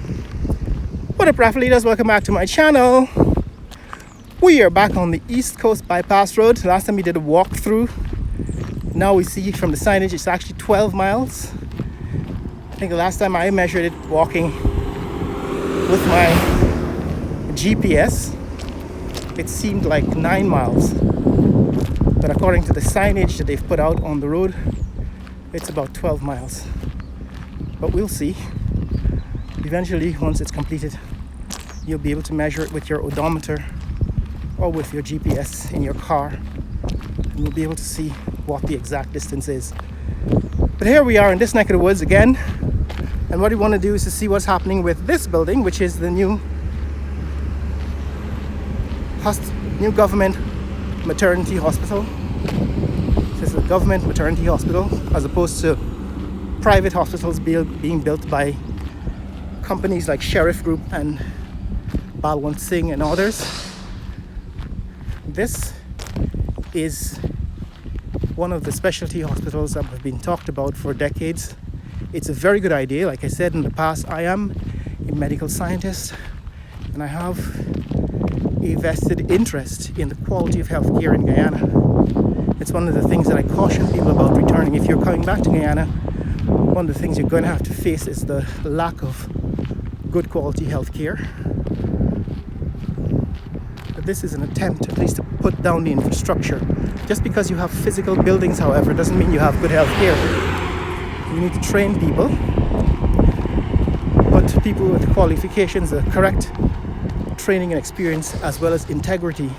What up, raffle leaders? Welcome back to my channel. We are back on the East Coast Bypass Road. Last time we did a walkthrough. Now we see from the signage it's actually 12 miles. I think the last time I measured it walking with my GPS, it seemed like 9 miles. But according to the signage that they've put out on the road, it's about 12 miles. But we'll see. Eventually, once it's completed, you'll be able to measure it with your odometer or with your GPS in your car, and you'll be able to see what the exact distance is. But here we are in this neck of the woods again, and what we want to do is to see what's happening with this building, which is the new government maternity hospital. This is a government maternity hospital as opposed to private hospitals being built by companies like Sheriff Group and Balwant Singh and others. This is one of the specialty hospitals that have been talked about for decades. It's a very good idea. Like I said in the past, I am a medical scientist and I have a vested interest in the quality of healthcare in Guyana. It's one of the things that I caution people about returning. If you're coming back to Guyana, one of the things you're going to have to face is the lack of good quality healthcare. But this is an attempt at least to put down the infrastructure. Just because you have physical buildings, however, doesn't mean you have good healthcare. You need to train people, but people with the qualifications, the correct training and experience, as well as integrity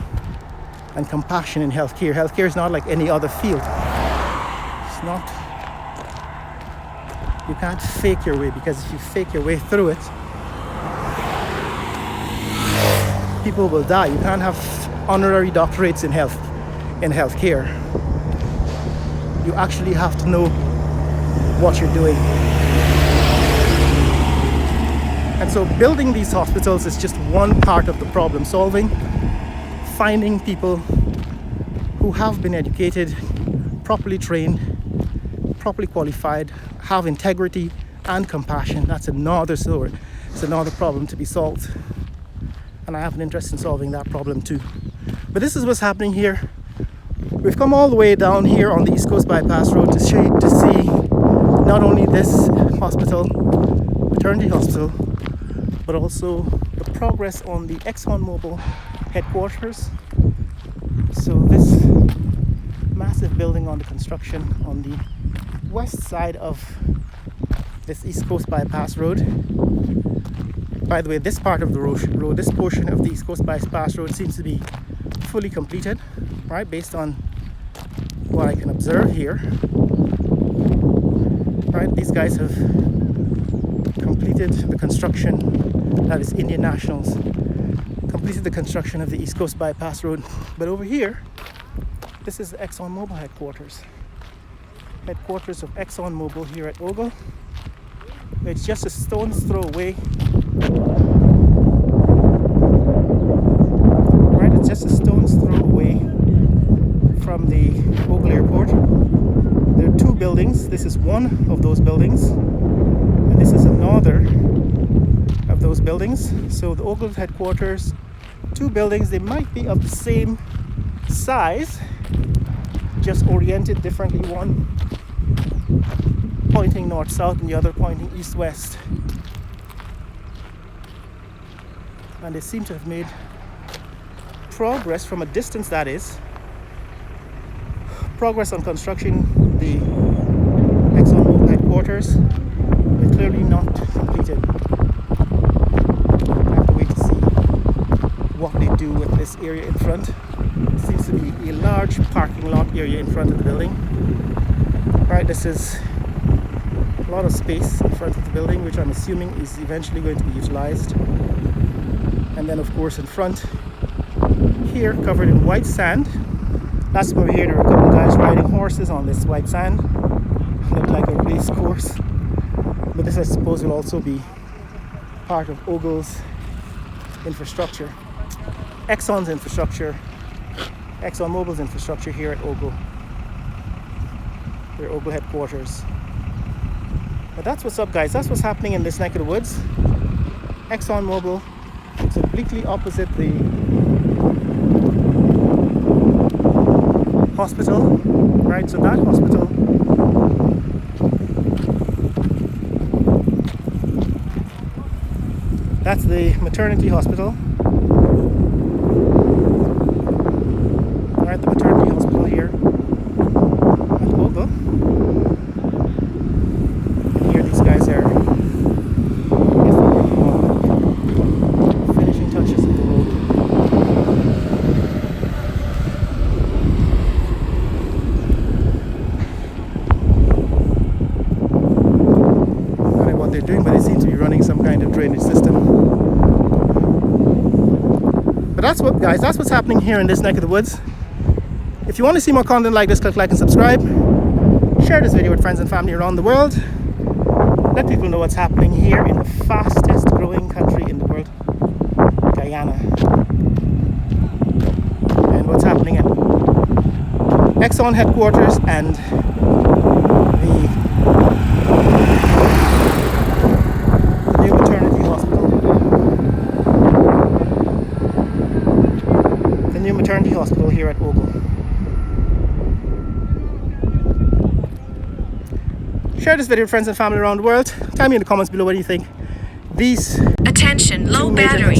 and compassion in healthcare. Healthcare is not like any other field. It's not. You can't fake your way, because if you fake your way through it, people will die. You can't have honorary doctorates in healthcare. You actually have to know what you're doing. And so building these hospitals is just one part of the problem solving. Finding people who have been educated, properly trained, properly qualified, have integrity and compassion. That's another story. It's another problem to be solved. And I have an interest in solving that problem too. But this is what's happening here. We've come all the way down here on the East Coast Bypass Road to see not only this hospital, maternity hospital, but also the progress on the ExxonMobil headquarters. So this massive building under construction on the west side of this East Coast Bypass Road. By the way, this part of the road, this portion of the East Coast Bypass Road seems to be fully completed, right? Based on what I can observe here. Right, these guys have completed the construction, that is Indian nationals, completed the construction of the East Coast Bypass Road. But over here, this is the ExxonMobil headquarters. Headquarters of ExxonMobil here at Ogle. It's just a stone's throw away. Right, it's just a stone's throw away from the Ogle Airport. There are two buildings. This is one of those buildings, and this is another of those buildings. So the Ogle headquarters, two buildings, they might be of the same size, just oriented differently, one pointing north-south and the other pointing east-west. And they seem to have made progress from a distance, that is. Progress on construction the ExxonMobil headquarters, but clearly not completed. I have to wait to see what they do with this area in front. It seems to be a large parking lot area in front of the building. Right, this is a lot of space in front of the building, which I'm assuming is eventually going to be utilized. And then of course in front here, covered in white sand. Last time we were here, there were a couple of guys riding horses on this white sand. Looked like a race course. But this, I suppose, will also be part of Ogle's infrastructure. Exxon's infrastructure, ExxonMobil's infrastructure here at Ogle. Their Ogle headquarters. But that's what's up, guys. That's what's happening in this neck of the woods. ExxonMobil. It's obliquely opposite the hospital, right? So that hospital, that's the maternity hospital. Right, the maternity hospital here at Ogo. And here these guys are, I guess they're working on finishing touches of the road. I don't know what they're doing, but they seem to be running some kind of drainage system. But that's what, guys, that's what's happening here in this neck of the woods. If you want to see more content like this, click like and subscribe. Share this video with friends and family around the world. Let people know what's happening here in the fastest growing country in the world, Guyana. And what's happening at Exxon headquarters and the new maternity hospital. The new maternity hospital here at Ogo. Share this video with friends and family around the world. Tell me in the comments below what you think. These Attention, low two major battery.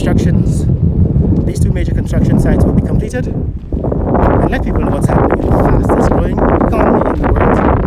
these two major construction sites will be completed. And let people know what's happening in the fastest growing economy in the world.